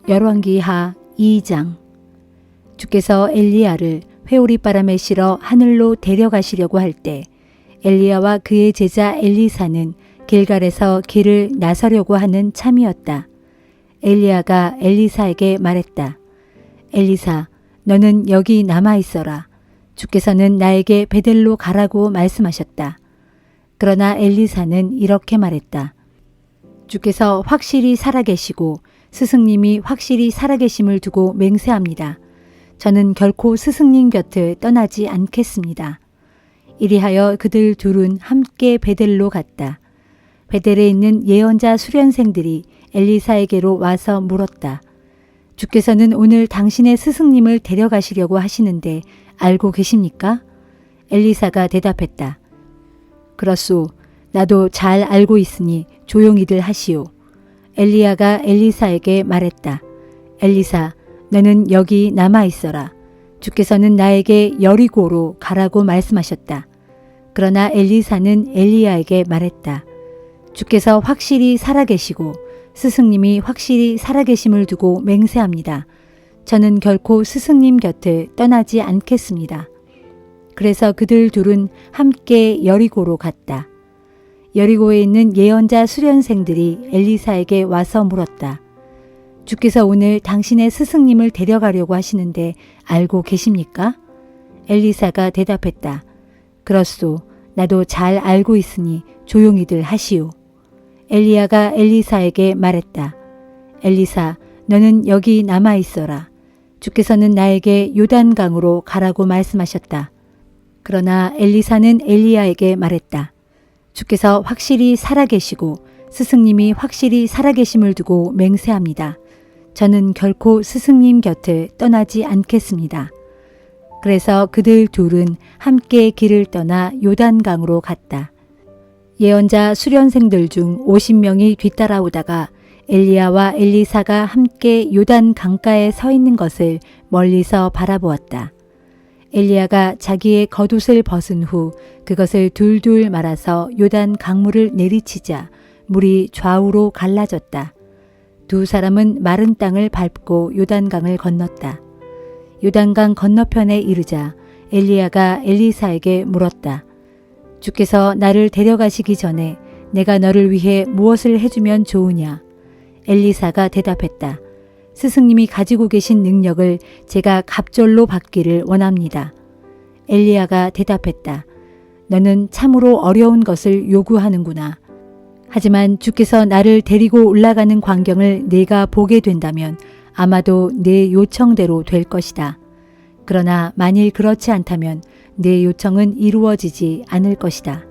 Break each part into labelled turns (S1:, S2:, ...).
S1: 열왕기하 2장. 주께서 엘리야를 회오리바람에 실어 하늘로 데려가시려고 할 때 엘리야와 그의 제자 엘리사는 길갈에서 길을 나서려고 하는 참이었다. 엘리야가 엘리사에게 말했다. 엘리사, 너는 여기 남아 있어라. 주께서는 나에게 베델로 가라고 말씀하셨다. 그러나 엘리사는 이렇게 말했다. 주께서 확실히 살아계시고 스승님이 확실히 살아계심을 두고 맹세합니다. 저는 결코 스승님 곁을 떠나지 않겠습니다. 이리하여 그들 둘은 함께 베델로 갔다. 베델에 있는 예언자 수련생들이 엘리사에게로 와서 물었다. 주께서는 오늘 당신의 스승님을 데려가시려고 하시는데 알고 계십니까? 엘리사가 대답했다. 그렇소. 나도 잘 알고 있으니 조용히들 하시오. 엘리야가 엘리사에게 말했다. 엘리사, 너는 여기 남아 있어라. 주께서는 나에게 여리고로 가라고 말씀하셨다. 그러나 엘리사는 엘리야에게 말했다. 주께서 확실히 살아계시고 스승님이 확실히 살아계심을 두고 맹세합니다. 저는 결코 스승님 곁을 떠나지 않겠습니다. 그래서 그들 둘은 함께 여리고로 갔다. 여리고에 있는 예언자 수련생들이 엘리사에게 와서 물었다. 주께서 오늘 당신의 스승님을 데려가려고 하시는데 알고 계십니까? 엘리사가 대답했다. 그렇소. 나도 잘 알고 있으니 조용히들 하시오. 엘리야가 엘리사에게 말했다. 엘리사, 너는 여기 남아 있어라. 주께서는 나에게 요단강으로 가라고 말씀하셨다. 그러나 엘리사는 엘리야에게 말했다. 주께서 확실히 살아계시고 스승님이 확실히 살아계심을 두고 맹세합니다. 저는 결코 스승님 곁을 떠나지 않겠습니다. 그래서 그들 둘은 함께 길을 떠나 요단강으로 갔다. 예언자 수련생들 중 50명이 뒤따라오다가 엘리야와 엘리사가 함께 요단 강가에 서 있는 것을 멀리서 바라보았다. 엘리야가 자기의 겉옷을 벗은 후 그것을 둘둘 말아서 요단 강물을 내리치자 물이 좌우로 갈라졌다. 두 사람은 마른 땅을 밟고 요단강을 건넜다. 요단강 건너편에 이르자 엘리야가 엘리사에게 물었다. 주께서 나를 데려가시기 전에 내가 너를 위해 무엇을 해주면 좋으냐? 엘리사가 대답했다. 스승님이 가지고 계신 능력을 제가 갑절로 받기를 원합니다. 엘리야가 대답했다. 너는 참으로 어려운 것을 요구하는구나. 하지만 주께서 나를 데리고 올라가는 광경을 내가 보게 된다면 아마도 내 요청대로 될 것이다. 그러나 만일 그렇지 않다면 내 요청은 이루어지지 않을 것이다.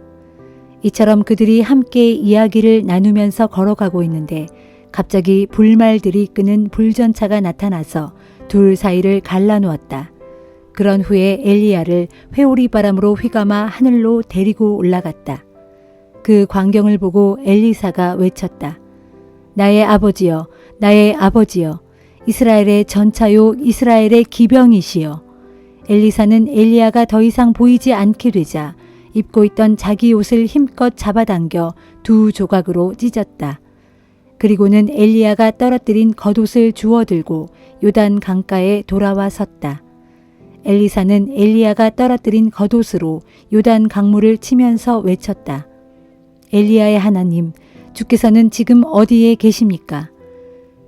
S1: 이처럼 그들이 함께 이야기를 나누면서 걸어가고 있는데 갑자기 불말들이 끄는 불전차가 나타나서 둘 사이를 갈라놓았다. 그런 후에 엘리야를 회오리바람으로 휘감아 하늘로 데리고 올라갔다. 그 광경을 보고 엘리사가 외쳤다. 나의 아버지여, 나의 아버지여, 이스라엘의 전차요, 이스라엘의 기병이시여. 엘리사는 엘리야가 더 이상 보이지 않게 되자 입고 있던 자기 옷을 힘껏 잡아당겨 두 조각으로 찢었다. 그리고는 엘리야가 떨어뜨린 겉옷을 주워들고 요단 강가에 돌아와 섰다. 엘리사는 엘리야가 떨어뜨린 겉옷으로 요단 강물을 치면서 외쳤다. 엘리야의 하나님, 주께서는 지금 어디에 계십니까?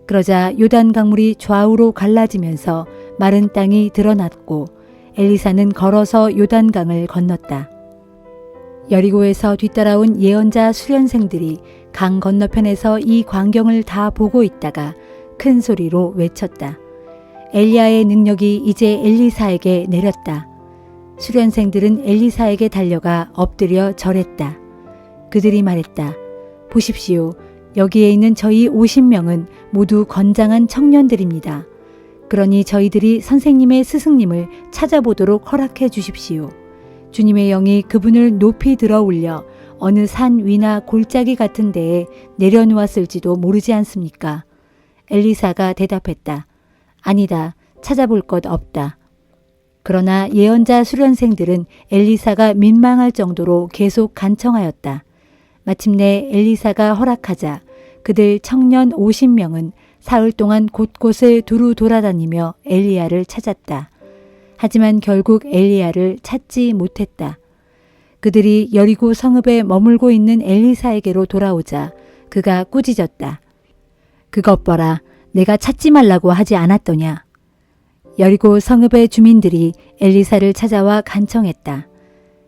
S1: 그러자 요단 강물이 좌우로 갈라지면서 마른 땅이 드러났고 엘리사는 걸어서 요단강을 건넜다. 여리고에서 뒤따라온 예언자 수련생들이 강 건너편에서 이 광경을 다 보고 있다가 큰 소리로 외쳤다. 엘리야의 능력이 이제 엘리사에게 내렸다. 수련생들은 엘리사에게 달려가 엎드려 절했다. 그들이 말했다. 보십시오. 여기에 있는 저희 50명은 모두 건장한 청년들입니다. 그러니 저희들이 선생님의 스승님을 찾아보도록 허락해 주십시오. 주님의 영이 그분을 높이 들어 올려 어느 산 위나 골짜기 같은 데에 내려놓았을지도 모르지 않습니까? 엘리사가 대답했다. 아니다. 찾아볼 것 없다. 그러나 예언자 수련생들은 엘리사가 민망할 정도로 계속 간청하였다. 마침내 엘리사가 허락하자 그들 청년 50명은 사흘 동안 곳곳을 두루 돌아다니며 엘리야를 찾았다. 하지만 결국 엘리야를 찾지 못했다. 그들이 여리고 성읍에 머물고 있는 엘리사에게로 돌아오자 그가 꾸짖었다. 그것 보라, 내가 찾지 말라고 하지 않았더냐. 여리고 성읍의 주민들이 엘리사를 찾아와 간청했다.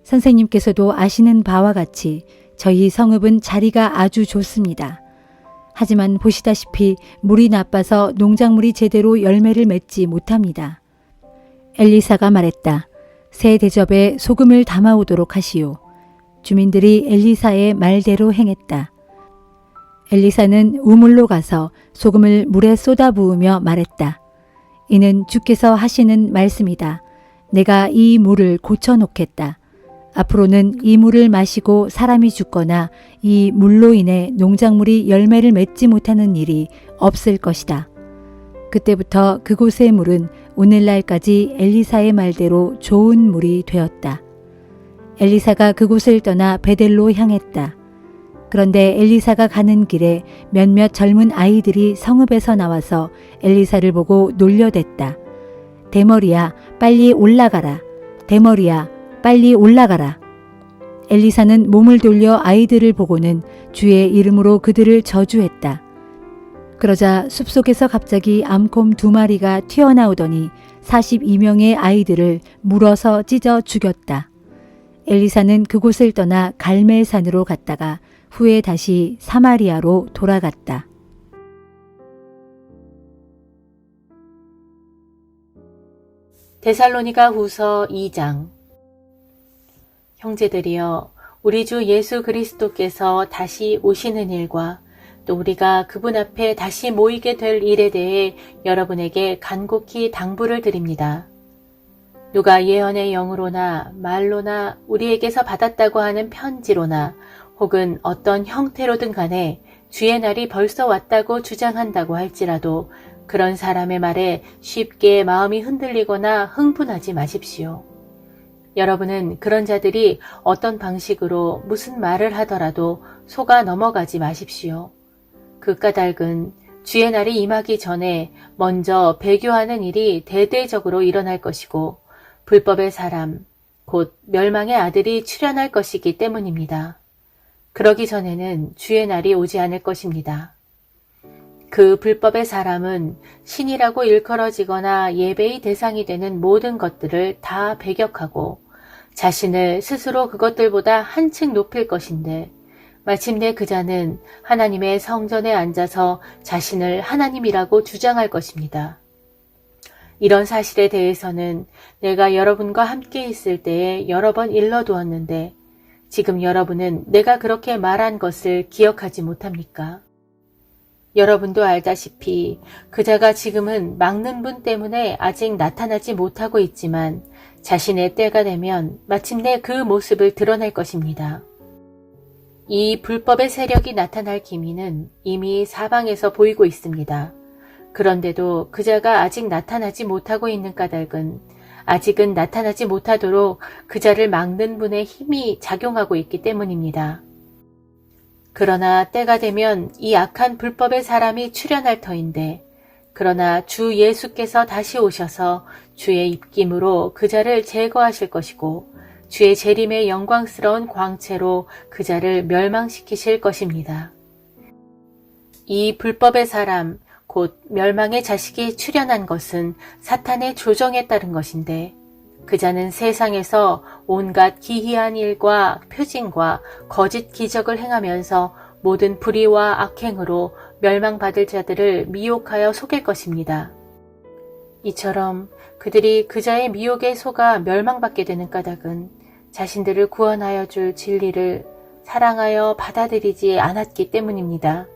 S1: 선생님께서도 아시는 바와 같이 저희 성읍은 자리가 아주 좋습니다. 하지만 보시다시피 물이 나빠서 농작물이 제대로 열매를 맺지 못합니다. 엘리사가 말했다. 새 대접에 소금을 담아오도록 하시오. 주민들이 엘리사의 말대로 행했다. 엘리사는 우물로 가서 소금을 물에 쏟아 부으며 말했다. 이는 주께서 하시는 말씀이다. 내가 이 물을 고쳐놓겠다. 앞으로는 이 물을 마시고 사람이 죽거나 이 물로 인해 농작물이 열매를 맺지 못하는 일이 없을 것이다. 그때부터 그곳의 물은 오늘날까지 엘리사의 말대로 좋은 물이 되었다. 엘리사가 그곳을 떠나 베델로 향했다. 그런데 엘리사가 가는 길에 몇몇 젊은 아이들이 성읍에서 나와서 엘리사를 보고 놀려댔다. 대머리야, 빨리 올라가라. 대머리야, 빨리 올라가라. 엘리사는 몸을 돌려 아이들을 보고는 주의 이름으로 그들을 저주했다. 그러자 숲속에서 갑자기 암곰 2마리가 튀어나오더니 42명의 아이들을 물어서 찢어 죽였다. 엘리사는 그곳을 떠나 갈멜산으로 갔다가 후에 다시 사마리아로 돌아갔다.
S2: 데살로니가 후서 2장. 형제들이여, 우리 주 예수 그리스도께서 다시 오시는 일과 또 우리가 그분 앞에 다시 모이게 될 일에 대해 여러분에게 간곡히 당부를 드립니다. 누가 예언의 영으로나 말로나 우리에게서 받았다고 하는 편지로나 혹은 어떤 형태로든 간에 주의 날이 벌써 왔다고 주장한다고 할지라도 그런 사람의 말에 쉽게 마음이 흔들리거나 흥분하지 마십시오. 여러분은 그런 자들이 어떤 방식으로 무슨 말을 하더라도 속아 넘어가지 마십시오. 그 까닭은 주의 날이 임하기 전에 먼저 배교하는 일이 대대적으로 일어날 것이고 불법의 사람, 곧 멸망의 아들이 출현할 것이기 때문입니다. 그러기 전에는 주의 날이 오지 않을 것입니다. 그 불법의 사람은 신이라고 일컬어지거나 예배의 대상이 되는 모든 것들을 다 배격하고 자신을 스스로 그것들보다 한층 높일 것인데 마침내 그 자는 하나님의 성전에 앉아서 자신을 하나님이라고 주장할 것입니다. 이런 사실에 대해서는 내가 여러분과 함께 있을 때에 여러 번 일러두었는데 지금 여러분은 내가 그렇게 말한 것을 기억하지 못합니까? 여러분도 알다시피 그자가 지금은 막는 분 때문에 아직 나타나지 못하고 있지만 자신의 때가 되면 마침내 그 모습을 드러낼 것입니다. 이 불법의 세력이 나타날 기미는 이미 사방에서 보이고 있습니다. 그런데도 그자가 아직 나타나지 못하고 있는 까닭은 아직은 나타나지 못하도록 그자를 막는 분의 힘이 작용하고 있기 때문입니다. 그러나 때가 되면 이 악한 불법의 사람이 출현할 터인데 그러나 주 예수께서 다시 오셔서 주의 입김으로 그자를 제거하실 것이고 주의 재림의 영광스러운 광채로 그자를 멸망시키실 것입니다. 이 불법의 사람, 곧 멸망의 자식이 출현한 것은 사탄의 조정에 따른 것인데 그자는 세상에서 온갖 기이한 일과 표징과 거짓 기적을 행하면서 모든 불의와 악행으로 멸망받을 자들을 미혹하여 속일 것입니다. 이처럼 그들이 그자의 미혹에 속아 멸망받게 되는 까닭은 자신들을 구원하여 줄 진리를 사랑하여 받아들이지 않았기 때문입니다.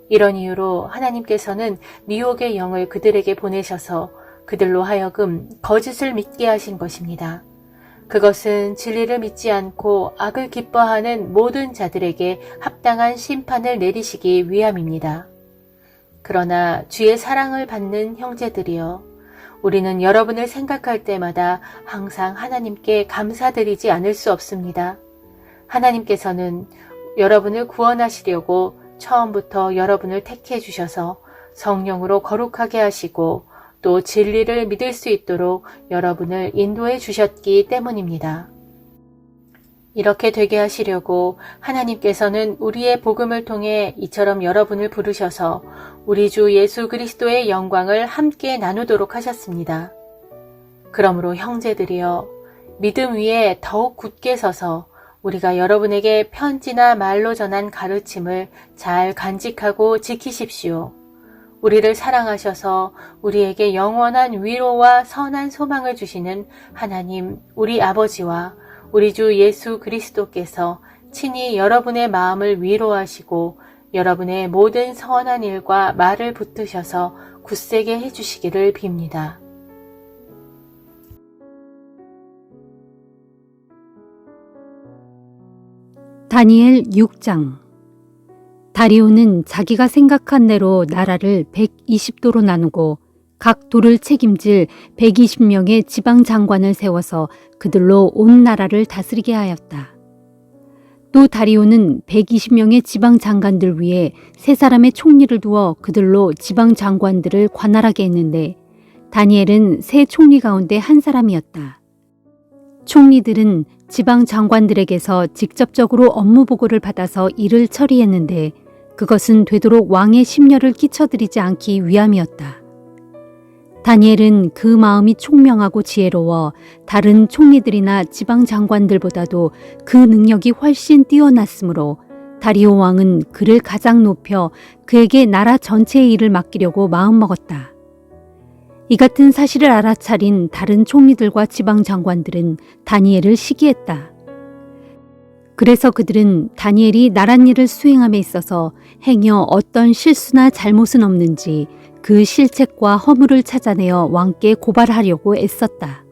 S2: 이런 이유로 하나님께서는 미혹의 영을 그들에게 보내셔서 그들로 하여금 거짓을 믿게 하신 것입니다. 그것은 진리를 믿지 않고 악을 기뻐하는 모든 자들에게 합당한 심판을 내리시기 위함입니다. 그러나 주의 사랑을 받는 형제들이여, 우리는 여러분을 생각할 때마다 항상 하나님께 감사드리지 않을 수 없습니다. 하나님께서는 여러분을 구원하시려고 처음부터 여러분을 택해 주셔서 성령으로 거룩하게 하시고 또 진리를 믿을 수 있도록 여러분을 인도해 주셨기 때문입니다. 이렇게 되게 하시려고 하나님께서는 우리의 복음을 통해 이처럼 여러분을 부르셔서 우리 주 예수 그리스도의 영광을 함께 나누도록 하셨습니다. 그러므로 형제들이여, 믿음 위에 더욱 굳게 서서 우리가 여러분에게 편지나 말로 전한 가르침을 잘 간직하고 지키십시오. 우리를 사랑하셔서 우리에게 영원한 위로와 선한 소망을 주시는 하나님 우리 아버지와 우리 주 예수 그리스도께서 친히 여러분의 마음을 위로하시고 여러분의 모든 선한 일과 말을 붙드셔서 굳세게 해주시기를 빕니다.
S1: 다니엘 6장. 다리오는 자기가 생각한 대로 나라를 120도로 나누고 각 도를 책임질 120명의 지방 장관을 세워서 그들로 온 나라를 다스리게 하였다. 또 다리오는 120명의 지방 장관들 위에 3사람의 총리를 두어 그들로 지방 장관들을 관할하게 했는데 다니엘은 3 총리 가운데 한 사람이었다. 총리들은 지방 장관들에게서 직접적으로 업무 보고를 받아서 일을 처리했는데 그것은 되도록 왕의 심려를 끼쳐드리지 않기 위함이었다. 다니엘은 그 마음이 총명하고 지혜로워 다른 총리들이나 지방 장관들보다도 그 능력이 훨씬 뛰어났으므로 다리오 왕은 그를 가장 높여 그에게 나라 전체의 일을 맡기려고 마음먹었다. 이 같은 사실을 알아차린 다른 총리들과 지방 장관들은 다니엘을 시기했다. 그래서 그들은 다니엘이 나랏일을 수행함에 있어서 행여 어떤 실수나 잘못은 없는지 그 실책과 허물을 찾아내어 왕께 고발하려고 애썼다.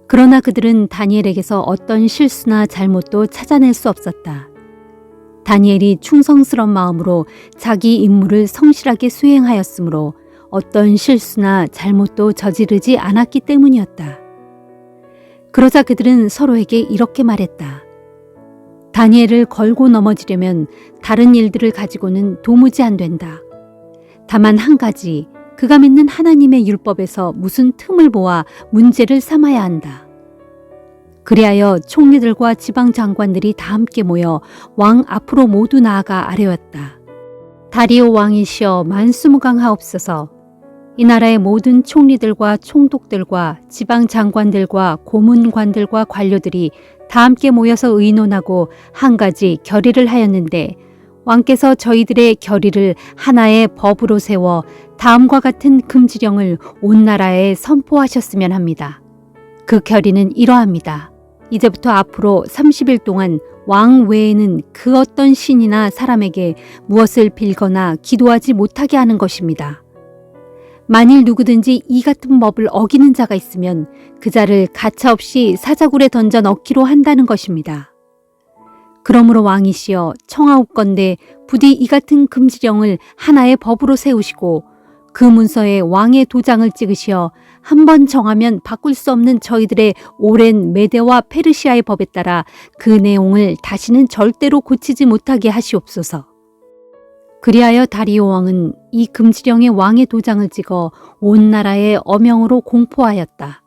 S1: 그러나 그들은 다니엘에게서 어떤 실수나 잘못도 찾아낼 수 없었다. 다니엘이 충성스러운 마음으로 자기 임무를 성실하게 수행하였으므로 어떤 실수나 잘못도 저지르지 않았기 때문이었다. 그러자 그들은 서로에게 이렇게 말했다. 다니엘을 걸고 넘어지려면 다른 일들을 가지고는 도무지 안 된다. 다만 한 가지, 그가 믿는 하나님의 율법에서 무슨 틈을 보아 문제를 삼아야 한다. 그리하여 총리들과 지방 장관들이 다 함께 모여 왕 앞으로 모두 나아가 아뢰었다. 다리오 왕이시여 만수무강하옵소서. 이 나라의 모든 총리들과 총독들과 지방 장관들과 고문관들과 관료들이 다 함께 모여서 의논하고 한 가지 결의를 하였는데 왕께서 저희들의 결의를 하나의 법으로 세워 다음과 같은 금지령을 온 나라에 선포하셨으면 합니다. 그 결의는 이러합니다. 이제부터 앞으로 30일 동안 왕 외에는 그 어떤 신이나 사람에게 무엇을 빌거나 기도하지 못하게 하는 것입니다. 만일 누구든지 이 같은 법을 어기는 자가 있으면 그 자를 가차없이 사자굴에 던져 넣기로 한다는 것입니다. 그러므로 왕이시여 청하옵건대 부디 이 같은 금지령을 하나의 법으로 세우시고 그 문서에 왕의 도장을 찍으시어 한 번 정하면 바꿀 수 없는 저희들의 오랜 메대와 페르시아의 법에 따라 그 내용을 다시는 절대로 고치지 못하게 하시옵소서. 그리하여 다리오 왕은 이 금지령에 왕의 도장을 찍어 온 나라에 어명으로 공포하였다.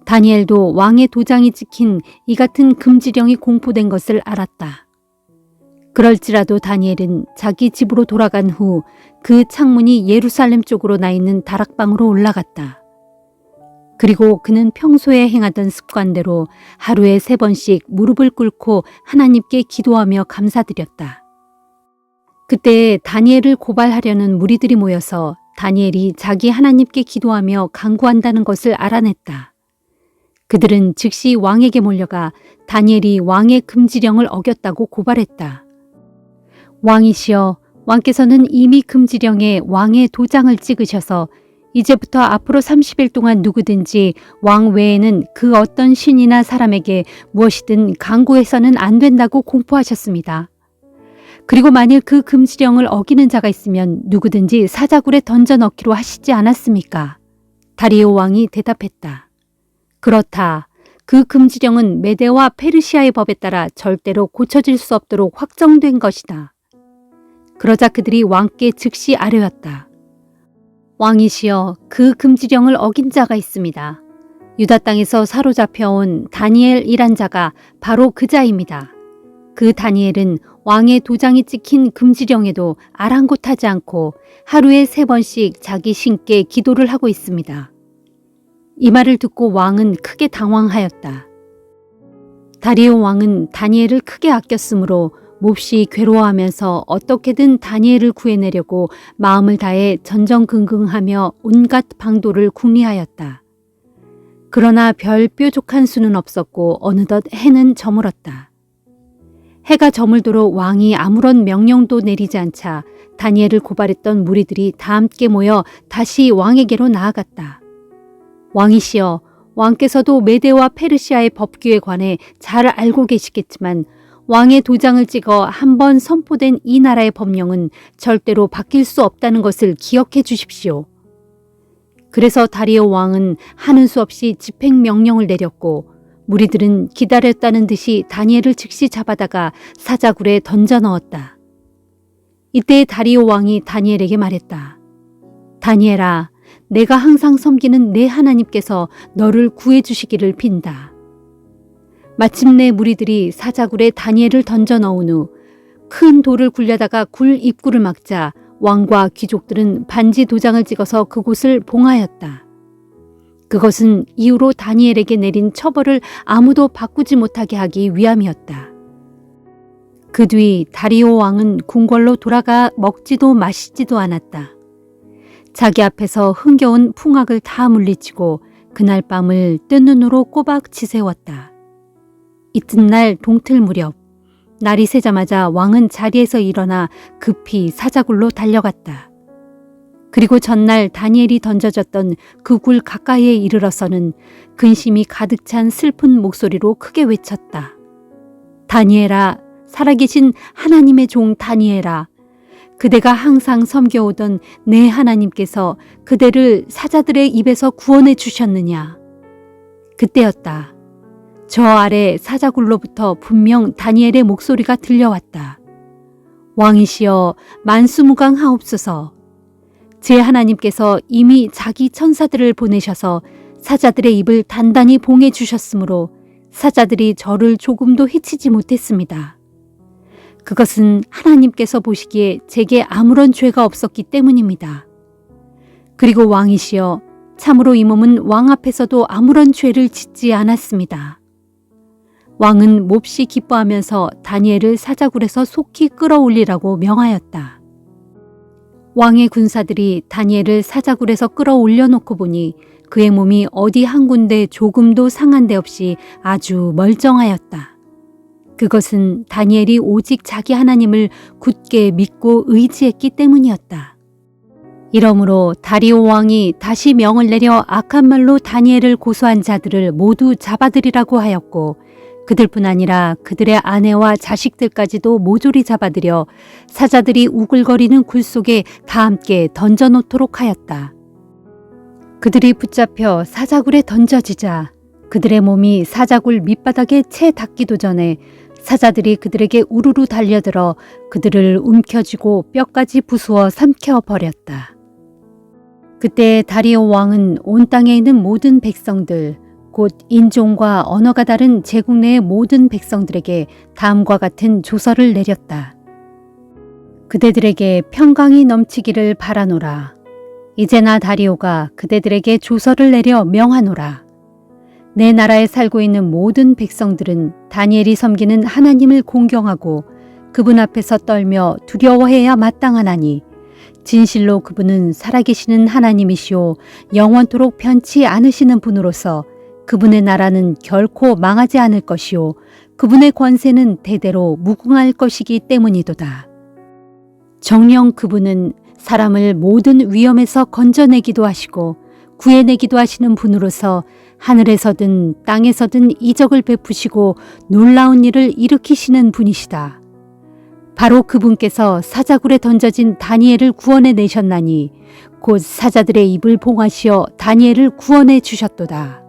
S1: 다니엘도 왕의 도장이 찍힌 이 같은 금지령이 공포된 것을 알았다. 그럴지라도 다니엘은 자기 집으로 돌아간 후 그 창문이 예루살렘 쪽으로 나 있는 다락방으로 올라갔다. 그리고 그는 평소에 행하던 습관대로 하루에 3번씩 무릎을 꿇고 하나님께 기도하며 감사드렸다. 그때 다니엘을 고발하려는 무리들이 모여서 다니엘이 자기 하나님께 기도하며 간구한다는 것을 알아냈다. 그들은 즉시 왕에게 몰려가 다니엘이 왕의 금지령을 어겼다고 고발했다. 왕이시여, 왕께서는 이미 금지령에 왕의 도장을 찍으셔서 이제부터 앞으로 30일 동안 누구든지 왕 외에는 그 어떤 신이나 사람에게 무엇이든 간구해서는 안 된다고 공포하셨습니다. 그리고 만일 그 금지령을 어기는 자가 있으면 누구든지 사자굴에 던져 넣기로 하시지 않았습니까? 다리오 왕이 대답했다. 그렇다. 그 금지령은 메대와 페르시아의 법에 따라 절대로 고쳐질 수 없도록 확정된 것이다.
S3: 그러자 그들이 왕께 즉시 아뢰었다. 왕이시여, 그 금지령을 어긴 자가 있습니다. 유다 땅에서 사로잡혀온 다니엘이란 자가 바로 그 자입니다. 그 다니엘은 왕의 도장이 찍힌 금지령에도 아랑곳하지 않고 하루에 3번씩 자기 신께 기도를 하고 있습니다. 이 말을 듣고 왕은 크게 당황하였다. 다리오 왕은 다니엘을 크게 아꼈으므로 몹시 괴로워하면서 어떻게든 다니엘을 구해내려고 마음을 다해 전전긍긍하며 온갖 방도를 궁리하였다. 그러나 별 뾰족한 수는 없었고 어느덧 해는 저물었다. 해가 저물도록 왕이 아무런 명령도 내리지 않자 다니엘을 고발했던 무리들이 다 함께 모여 다시 왕에게로 나아갔다. 왕이시여, 왕께서도 메대와 페르시아의 법규에 관해 잘 알고 계시겠지만 왕의 도장을 찍어 한 번 선포된 이 나라의 법령은 절대로 바뀔 수 없다는 것을 기억해 주십시오. 그래서 다리오 왕은 하는 수 없이 집행명령을 내렸고 무리들은 기다렸다는 듯이 다니엘을 즉시 잡아다가 사자굴에 던져 넣었다. 이때 다리오 왕이 다니엘에게 말했다. 다니엘아, 내가 항상 섬기는 내 하나님께서 너를 구해 주시기를 빈다. 마침내 무리들이 사자굴에 다니엘을 던져 넣은 후 큰 돌을 굴려다가 굴 입구를 막자 왕과 귀족들은 반지 도장을 찍어서 그곳을 봉하였다. 그것은 이후로 다니엘에게 내린 처벌을 아무도 바꾸지 못하게 하기 위함이었다. 그 뒤 다리오 왕은 궁궐로 돌아가 먹지도 마시지도 않았다. 자기 앞에서 흥겨운 풍악을 다 물리치고 그날 밤을 뜬 눈으로 꼬박 지새웠다. 이튿날 동틀 무렵 날이 새자마자 왕은 자리에서 일어나 급히 사자굴로 달려갔다. 그리고 전날 다니엘이 던져졌던 그 굴 가까이에 이르러서는 근심이 가득 찬 슬픈 목소리로 크게 외쳤다. 다니엘아, 살아계신 하나님의 종 다니엘아, 그대가 항상 섬겨오던 내 하나님께서 그대를 사자들의 입에서 구원해 주셨느냐. 그때였다. 저 아래 사자굴로부터 분명 다니엘의 목소리가 들려왔다. 왕이시여, 만수무강하옵소서. 제 하나님께서 이미 자기 천사들을 보내셔서 사자들의 입을 단단히 봉해 주셨으므로 사자들이 저를 조금도 해치지 못했습니다. 그것은 하나님께서 보시기에 제게 아무런 죄가 없었기 때문입니다. 그리고 왕이시여, 참으로 이 몸은 왕 앞에서도 아무런 죄를 짓지 않았습니다. 왕은 몹시 기뻐하면서 다니엘을 사자굴에서 속히 끌어올리라고 명하였다. 왕의 군사들이 다니엘을 사자굴에서 끌어올려 놓고 보니 그의 몸이 어디 한 군데 조금도 상한 데 없이 아주 멀쩡하였다. 그것은 다니엘이 오직 자기 하나님을 굳게 믿고 의지했기 때문이었다. 이러므로 다리오 왕이 다시 명을 내려 악한 말로 다니엘을 고소한 자들을 모두 잡아들이라고 하였고 그들뿐 아니라 그들의 아내와 자식들까지도 모조리 잡아들여 사자들이 우글거리는 굴 속에 다 함께 던져놓도록 하였다. 그들이 붙잡혀 사자굴에 던져지자 그들의 몸이 사자굴 밑바닥에 채 닿기도 전에 사자들이 그들에게 우르르 달려들어 그들을 움켜쥐고 뼈까지 부수어 삼켜버렸다. 그때 다리오 왕은 온 땅에 있는 모든 백성들, 곧 인종과 언어가 다른 제국 내의 모든 백성들에게 다음과 같은 조서를 내렸다. 그대들에게 평강이 넘치기를 바라노라. 이제나 다리오가 그대들에게 조서를 내려 명하노라. 내 나라에 살고 있는 모든 백성들은 다니엘이 섬기는 하나님을 공경하고 그분 앞에서 떨며 두려워해야 마땅하나니 진실로 그분은 살아계시는 하나님이시오 영원토록 변치 않으시는 분으로서 그분의 나라는 결코 망하지 않을 것이요 그분의 권세는 대대로 무궁할 것이기 때문이도다. 정녕 그분은 사람을 모든 위험에서 건져내기도 하시고 구해내기도 하시는 분으로서 하늘에서든 땅에서든 이적을 베푸시고 놀라운 일을 일으키시는 분이시다. 바로 그분께서 사자굴에 던져진 다니엘을 구원해 내셨나니 곧 사자들의 입을 봉하시어 다니엘을 구원해 주셨도다.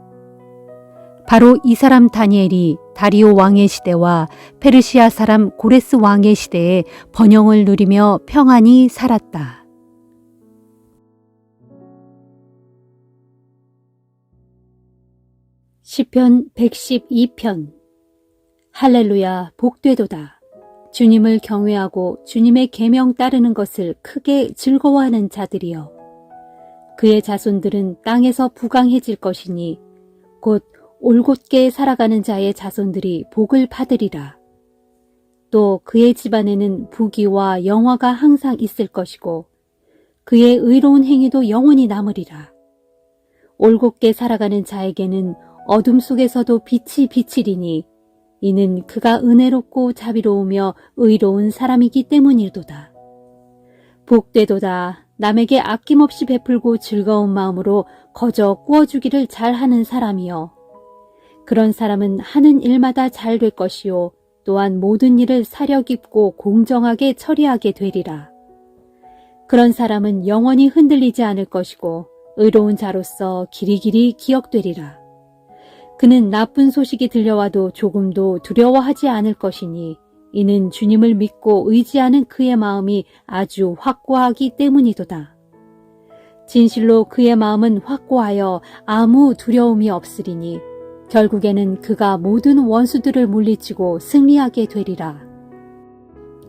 S3: 바로 이 사람 다니엘이 다리오 왕의 시대와 페르시아 사람 고레스 왕의 시대에 번영을 누리며 평안히 살았다. 시편 112편. 할렐루야, 복되도다. 주님을 경외하고 주님의 계명 따르는 것을 크게 즐거워하는 자들이여. 그의 자손들은 땅에서 부강해질 것이니 곧 올곧게 살아가는 자의 자손들이 복을 받으리라. 또 그의 집안에는 부귀와 영화가 항상 있을 것이고 그의 의로운 행위도 영원히 남으리라. 올곧게 살아가는 자에게는 어둠 속에서도 빛이 비치리니 이는 그가 은혜롭고 자비로우며 의로운 사람이기 때문이도다. 복되도다. 남에게 아낌없이 베풀고 즐거운 마음으로 거저 꾸어주기를 잘하는 사람이여. 그런 사람은 하는 일마다 잘 될 것이요 또한 모든 일을 사려 깊고 공정하게 처리하게 되리라. 그런 사람은 영원히 흔들리지 않을 것이고 의로운 자로서 길이길이 기억되리라. 그는 나쁜 소식이 들려와도 조금도 두려워하지 않을 것이니 이는 주님을 믿고 의지하는 그의 마음이 아주 확고하기 때문이도다. 진실로 그의 마음은 확고하여 아무 두려움이 없으리니 결국에는 그가 모든 원수들을 물리치고 승리하게 되리라.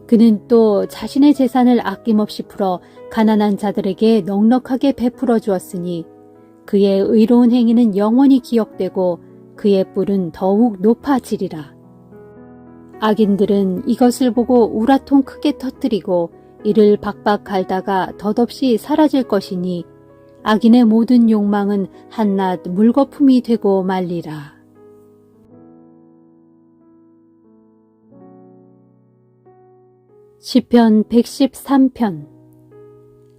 S3: 그는 또 자신의 재산을 아낌없이 풀어 가난한 자들에게 넉넉하게 베풀어 주었으니 그의 의로운 행위는 영원히 기억되고 그의 뿔은 더욱 높아지리라. 악인들은 이것을 보고 우라통 크게 터뜨리고 이를 박박 갈다가 덧없이 사라질 것이니 악인의 모든 욕망은 한낱 물거품이 되고 말리라. 시편 113편.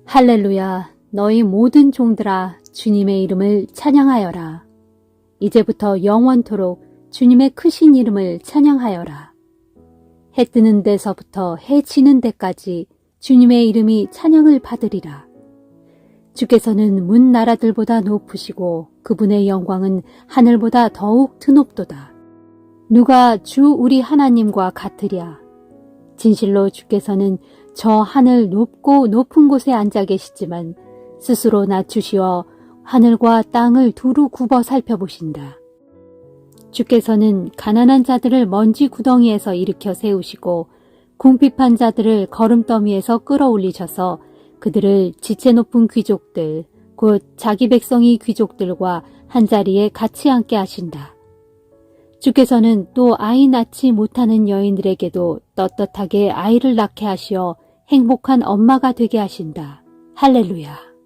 S3: 할렐루야, 너희 모든 종들아 주님의 이름을 찬양하여라. 이제부터 영원토록 주님의 크신 이름을 찬양하여라. 해 뜨는 데서부터 해 지는 데까지 주님의 이름이 찬양을 받으리라. 주께서는 문 나라들보다 높으시고 그분의 영광은 하늘보다 더욱 드높도다. 누가 주 우리 하나님과 같으랴. 진실로 주께서는 저 하늘 높고 높은 곳에 앉아 계시지만 스스로 낮추시어 하늘과 땅을 두루 굽어 살펴보신다. 주께서는 가난한 자들을 먼지 구덩이에서 일으켜 세우시고 궁핍한 자들을 거름더미에서 끌어올리셔서 그들을 지체 높은 귀족들, 곧 자기 백성이 귀족들과 한자리에 같이 앉게 하신다. 주께서는 또 아이 낳지 못하는 여인들에게도 떳떳하게 아이를 낳게 하시어 행복한 엄마가 되게 하신다. 할렐루야.